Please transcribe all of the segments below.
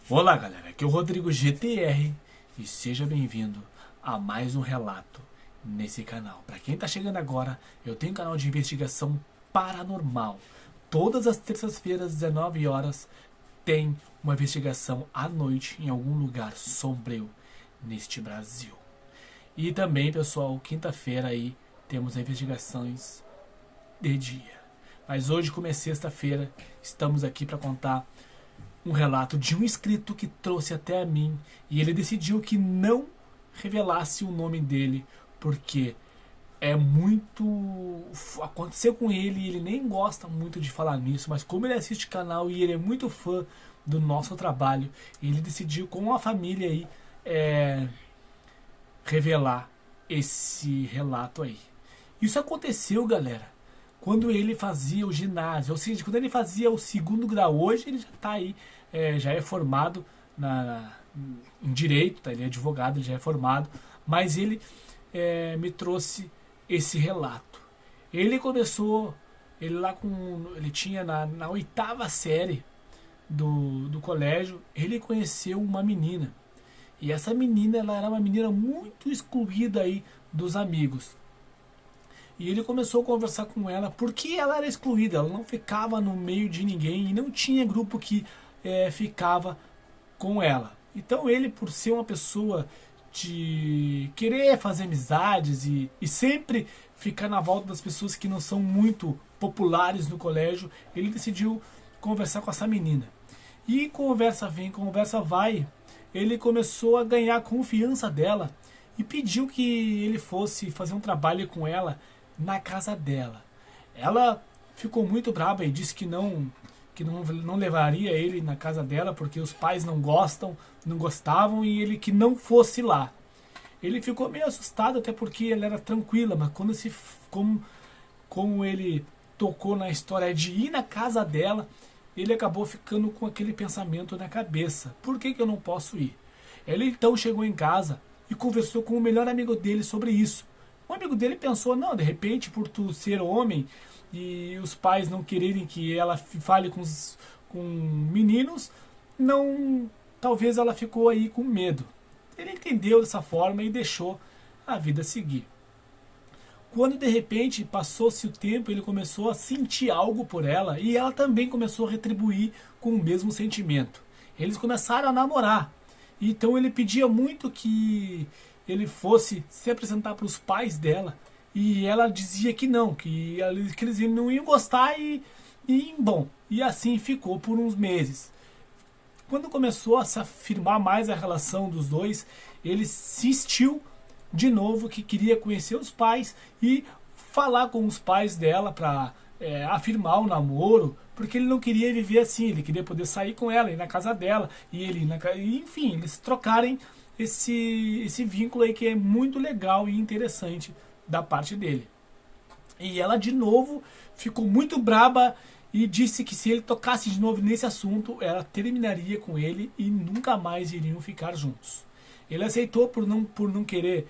Olá galera, aqui é o Rodrigo GTR e seja bem-vindo a mais um relato nesse canal. Para quem está chegando agora, eu tenho um canal de investigação paranormal. Todas as terças-feiras, 19 horas, tem uma investigação à noite em algum lugar sombrio neste Brasil. E também, pessoal, quinta-feira aí temos investigações de dia. Mas hoje, como é sexta-feira, estamos aqui para contar um relato de um inscrito que trouxe até a mim e ele decidiu que não revelasse o nome dele porque é muito... aconteceu com ele e ele nem gosta muito de falar nisso, mas como ele assiste o canal e ele é muito fã do nosso trabalho, ele decidiu com a família aí revelar esse relato aí. Isso aconteceu, galera, quando ele fazia o ginásio, ou seja, quando ele fazia o segundo grau. Hoje ele já está aí, já é formado em direito, tá? Ele é advogado, ele já é formado, mas ele me trouxe esse relato. Ele começou, ele tinha na oitava série do colégio, ele conheceu uma menina, e essa menina, ela era uma menina muito excluída aí dos amigos. E ele começou a conversar com ela porque ela era excluída, ela não ficava no meio de ninguém e não tinha grupo que ficava com ela. Então ele, por ser uma pessoa de querer fazer amizades e sempre ficar na volta das pessoas que não são muito populares no colégio, ele decidiu conversar com essa menina. E conversa vem, conversa vai, ele começou a ganhar a confiança dela e pediu que ele fosse fazer um trabalho com ela na casa dela. Ela ficou muito brava e disse que não levaria ele na casa dela porque os pais não gostavam e ele que não fosse lá. Ele ficou meio assustado, até porque ela era tranquila, mas como ele tocou na história de ir na casa dela, ele acabou ficando com aquele pensamento na cabeça: por que eu não posso ir? Ele então chegou em casa e conversou com o melhor amigo dele sobre isso. O amigo dele pensou: não, de repente, por tu ser homem e os pais não quererem que ela fale com meninos, não, talvez ela ficou aí com medo. Ele entendeu dessa forma e deixou a vida seguir. Quando de repente passou-se o tempo, ele começou a sentir algo por ela e ela também começou a retribuir com o mesmo sentimento. Eles começaram a namorar. Então ele pedia muito que ele fosse se apresentar para os pais dela, e ela dizia que não, que eles não iam gostar e assim ficou por uns meses. Quando começou a se afirmar mais a relação dos dois, ele insistiu de novo que queria conhecer os pais e falar com os pais dela para afirmar o namoro, porque ele não queria viver assim, ele queria poder sair com ela, ir na casa dela, e enfim, eles trocarem esse vínculo aí que é muito legal e interessante da parte dele. E ela de novo ficou muito braba e disse que se ele tocasse de novo nesse assunto, ela terminaria com ele e nunca mais iriam ficar juntos. Ele aceitou por não querer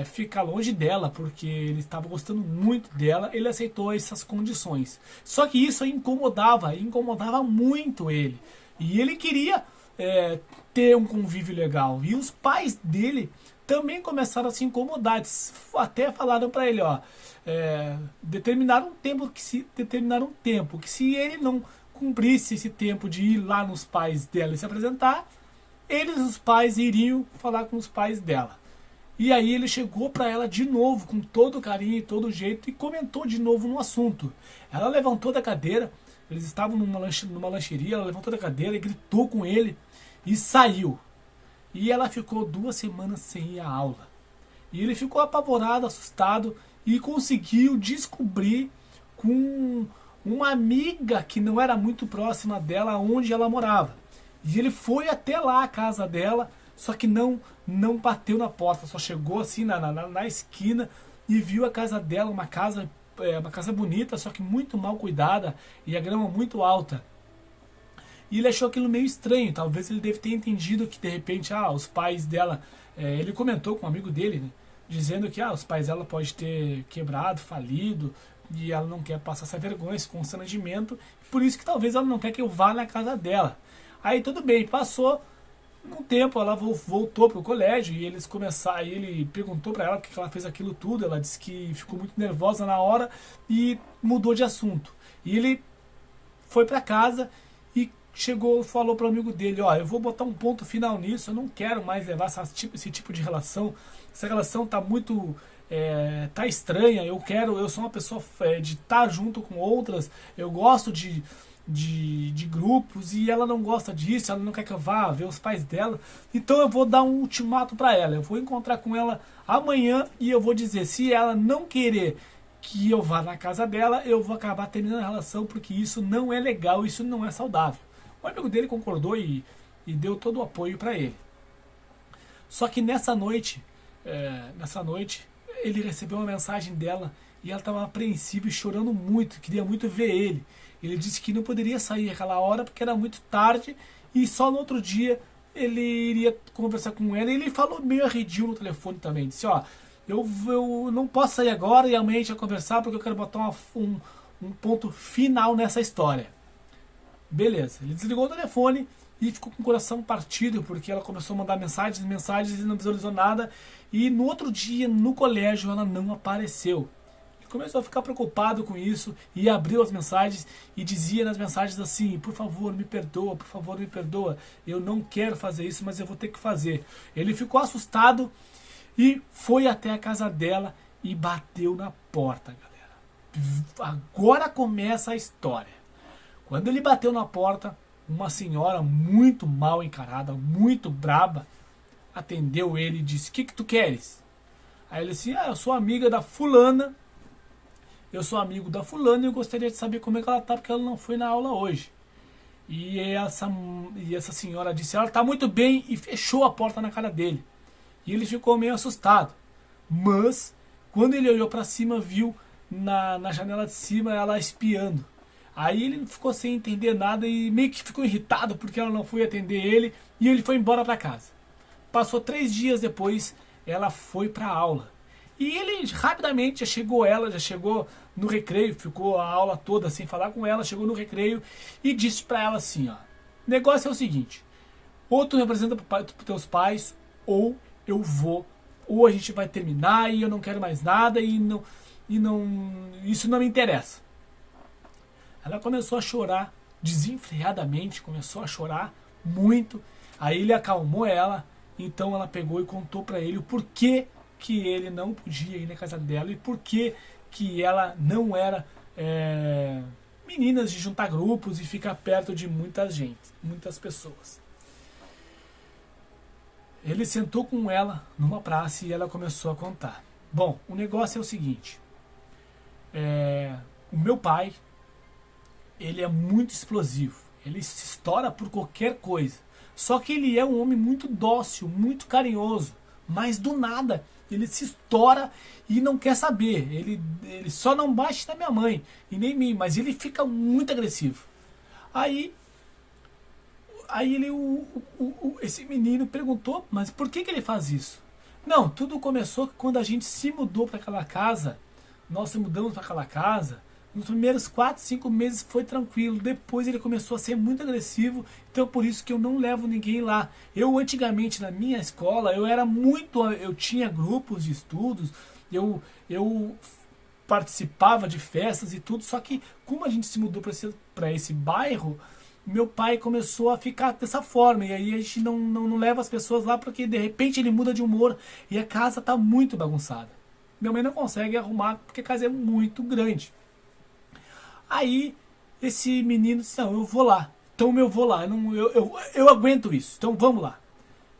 ficar longe dela, porque ele estava gostando muito dela. Ele aceitou essas condições. Só que isso incomodava muito ele. E ele queria ter um convívio legal. E os pais dele também começaram a se incomodar. Até falaram para ele, determinaram um tempo que se ele não cumprisse esse tempo de ir lá nos pais dela e se apresentar, os pais iriam falar com os pais dela. E aí ele chegou para ela de novo, com todo carinho e todo jeito, e comentou de novo no assunto. Ela levantou da cadeira, eles estavam numa lancheria, ela levantou da cadeira e gritou com ele e saiu. E ela ficou 2 semanas sem ir à aula. E ele ficou apavorado, assustado, e conseguiu descobrir com uma amiga que não era muito próxima dela, onde ela morava. E ele foi até lá a casa dela, só que não bateu na porta, só chegou assim na esquina e viu a casa dela, uma casa bonita, só que muito mal cuidada e a grama muito alta. E ele achou aquilo meio estranho, talvez ele deve ter entendido que de repente os pais dela, ele comentou com um amigo dele, né, dizendo que os pais dela podem ter quebrado, falido, e ela não quer passar essa vergonha, esse constrangimento, por isso que talvez ela não quer que eu vá na casa dela. Aí tudo bem, passou Um tempo ela voltou pro colégio e eles começaram, e ele perguntou para ela por que ela fez aquilo tudo. Ela disse que ficou muito nervosa na hora e mudou de assunto. E ele foi para casa e chegou, falou para o amigo dele: ó, eu vou botar um ponto final nisso, eu não quero mais levar esse tipo de relação. Essa relação tá muito tá estranha. Eu sou uma pessoa de estar junto com outras. Eu gosto de grupos e ela não gosta disso, ela não quer que eu vá ver os pais dela. Então eu vou dar um ultimato para ela. Eu vou encontrar com ela amanhã e eu vou dizer: se ela não querer que eu vá na casa dela, eu vou acabar terminando a relação, porque isso não é legal, isso não é saudável. O amigo dele concordou e deu todo o apoio para ele. Só que nessa noite, ele recebeu uma mensagem dela e ela estava apreensiva e chorando muito, queria muito ver ele. Ele disse que não poderia sair aquela hora porque era muito tarde e só no outro dia ele iria conversar com ela. E ele falou meio arredio no telefone também, disse: ó, eu não posso sair agora e amanhã a gente vai conversar porque eu quero botar um ponto final nessa história. Beleza, ele desligou o telefone e ficou com o coração partido porque ela começou a mandar mensagens e não visualizou nada. E no outro dia, no colégio, ela não apareceu. Ele começou a ficar preocupado com isso e abriu as mensagens e dizia nas mensagens assim: por favor, me perdoa, por favor, me perdoa. Eu não quero fazer isso, mas eu vou ter que fazer. Ele ficou assustado e foi até a casa dela e bateu na porta, galera. Agora começa a história. Quando ele bateu na porta, uma senhora muito mal encarada, muito braba, atendeu ele e disse: o que tu queres? Aí ele disse: eu sou amiga da fulana, eu sou amigo da fulana e eu gostaria de saber como é que ela tá, porque ela não foi na aula hoje. E essa senhora disse: ela tá muito bem, e fechou a porta na cara dele. E ele ficou meio assustado. Mas, quando ele olhou para cima, viu na janela de cima ela espiando. Aí ele ficou sem entender nada e meio que ficou irritado porque ela não foi atender ele. E ele foi embora para casa. Passou 3 dias depois, ela foi para a aula. E ele rapidamente já chegou no recreio, ficou a aula toda sem falar com ela, chegou no recreio e disse para ela assim: ó, o negócio é o seguinte, ou tu representa para teus pais, ou eu vou, ou a gente vai terminar e eu não quero mais nada isso não me interessa. Ela começou a chorar desenfreadamente, começou a chorar muito. Aí ele acalmou ela, então ela pegou e contou para ele o porquê que ele não podia ir na casa dela e porquê que ela não era meninas de juntar grupos e ficar perto de muita gente, muitas pessoas. Ele sentou com ela numa praça e ela começou a contar. Bom, o negócio é o seguinte, o meu pai, ele é muito explosivo, ele se estoura por qualquer coisa, só que ele é um homem muito dócil, muito carinhoso, mas do nada ele se estoura e não quer saber, ele só não bate na minha mãe e nem em mim, mas ele fica muito agressivo. Aí esse menino perguntou: mas por que ele faz isso? Não, tudo começou quando a gente se mudou para aquela casa, nós se mudamos para aquela casa. Nos primeiros 4, 5 meses foi tranquilo. Depois ele começou a ser muito agressivo. Então por isso que eu não levo ninguém lá. Eu antigamente na minha escola, eu tinha grupos de estudos. Eu participava de festas e tudo. Só que como a gente se mudou para esse bairro, meu pai começou a ficar dessa forma. E aí a gente não leva as pessoas lá porque de repente ele muda de humor. E a casa está muito bagunçada. Minha mãe não consegue arrumar porque a casa é muito grande. Aí esse menino disse: não, eu vou lá. Então eu vou lá, eu aguento isso, então vamos lá.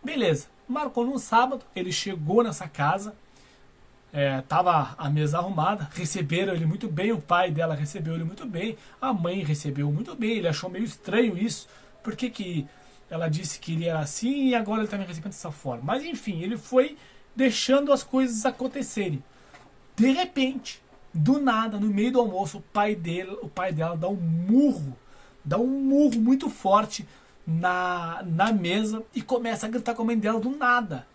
Beleza, marcou num sábado, ele chegou nessa casa, tava a mesa arrumada, receberam ele muito bem, o pai dela recebeu ele muito bem, a mãe recebeu muito bem. Ele achou meio estranho isso, porque que ela disse que ele era assim e agora ele está me recebendo dessa forma. Mas enfim, ele foi deixando as coisas acontecerem. De repente, do nada, no meio do almoço, o pai dela dá um murro muito forte na mesa e começa a gritar com a mãe dela do nada.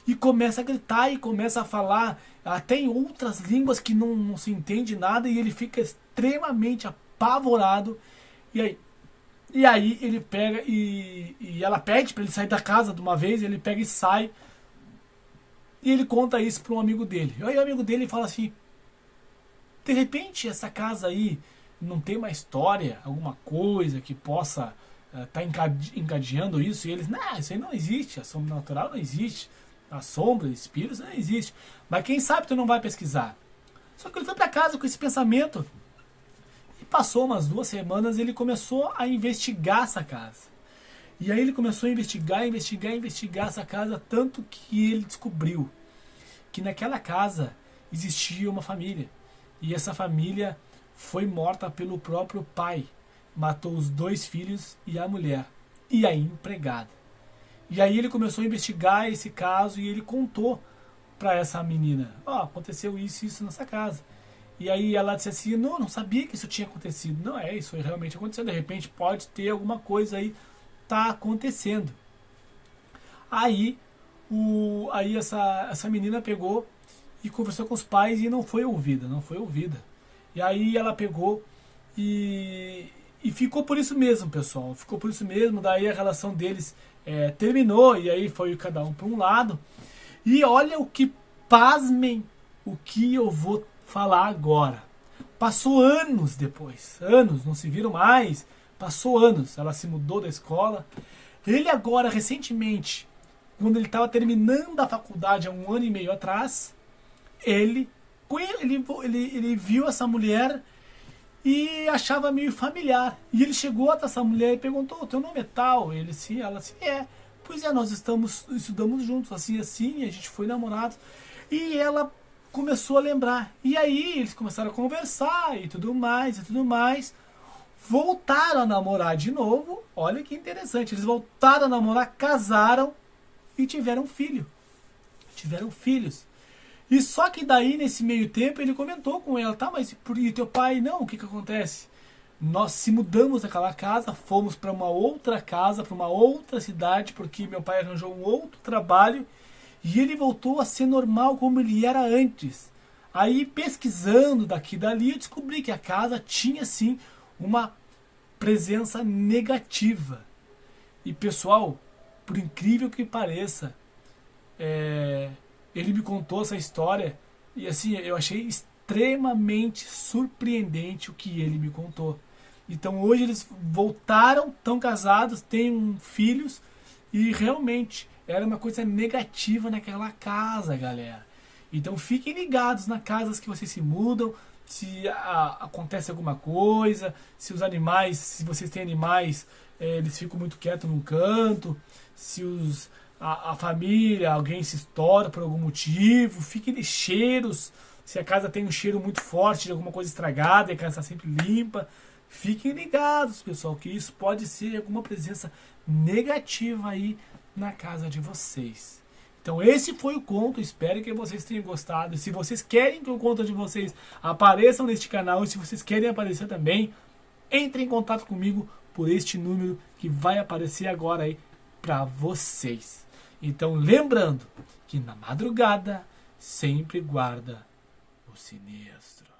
E começa a gritar e começa a falar até em outras línguas que não se entende nada, e ele fica extremamente apavorado. E aí E aí ele pega e ela pede para ele sair da casa de uma vez, ele pega e sai. E ele conta isso para um amigo dele. E aí o amigo dele fala assim: de repente essa casa aí não tem uma história, alguma coisa que possa estar encadeando isso? E eles: não, isso aí não existe, a sombra natural não existe, a sombra, espíritos não existe. Mas quem sabe tu não vai pesquisar. Só que ele foi para casa com esse pensamento. E passou umas 2 semanas, ele começou a investigar essa casa. E aí ele começou a investigar essa casa, tanto que ele descobriu que naquela casa existia uma família. E essa família foi morta pelo próprio pai. Matou os 2 filhos e a mulher. E a empregada. E aí ele começou a investigar esse caso e ele contou para essa menina: ó, aconteceu isso e isso nessa casa. E aí ela disse assim: não sabia que isso tinha acontecido. Não, isso realmente aconteceu. De repente pode ter alguma coisa aí tá acontecendo. Aí essa menina pegou e conversou com os pais e não foi ouvida. E aí ela pegou e ficou por isso mesmo, pessoal. Ficou por isso mesmo. Daí a relação deles terminou e aí foi cada um para um lado. E olha o que, pasmem, o que eu vou falar agora. Passou anos depois. Anos, não se viram mais. Passou anos. Ela se mudou da escola. Ele agora, recentemente, quando ele estava terminando a faculdade há 1 ano e meio atrás, ele viu essa mulher e achava meio familiar. E ele chegou até essa mulher e perguntou: o teu nome é tal? Ela assim, é. Pois é, nós estudamos juntos, assim, a gente foi namorados. E ela começou a lembrar. E aí eles começaram a conversar e tudo mais. Voltaram a namorar de novo. Olha que interessante. Eles voltaram a namorar, casaram e tiveram filho. Tiveram filhos. E só que daí, nesse meio tempo, ele comentou com ela: tá, mas e teu pai? Não, o que acontece? Nós se mudamos daquela casa, fomos para uma outra casa, para uma outra cidade, porque meu pai arranjou um outro trabalho e ele voltou a ser normal como ele era antes. Aí, pesquisando daqui e dali, eu descobri que a casa tinha sim uma presença negativa. E pessoal, por incrível que pareça, ele me contou essa história e assim, eu achei extremamente surpreendente o que ele me contou. Então hoje eles voltaram, estão casados, têm filhos e realmente era uma coisa negativa naquela casa, galera. Então fiquem ligados nas casas que vocês se mudam, se acontece alguma coisa, se os animais, se vocês têm animais, eles ficam muito quietos num canto, se a família, alguém se estoura por algum motivo, fiquem de cheiros, se a casa tem um cheiro muito forte de alguma coisa estragada e a casa está sempre limpa, fiquem ligados, pessoal, que isso pode ser alguma presença negativa aí na casa de vocês. Então esse foi o conto, espero que vocês tenham gostado. Se vocês querem que o conto de vocês apareçam neste canal e se vocês querem aparecer também, entre em contato comigo por este número que vai aparecer agora aí para vocês. Então lembrando que na madrugada sempre guarda o sinistro.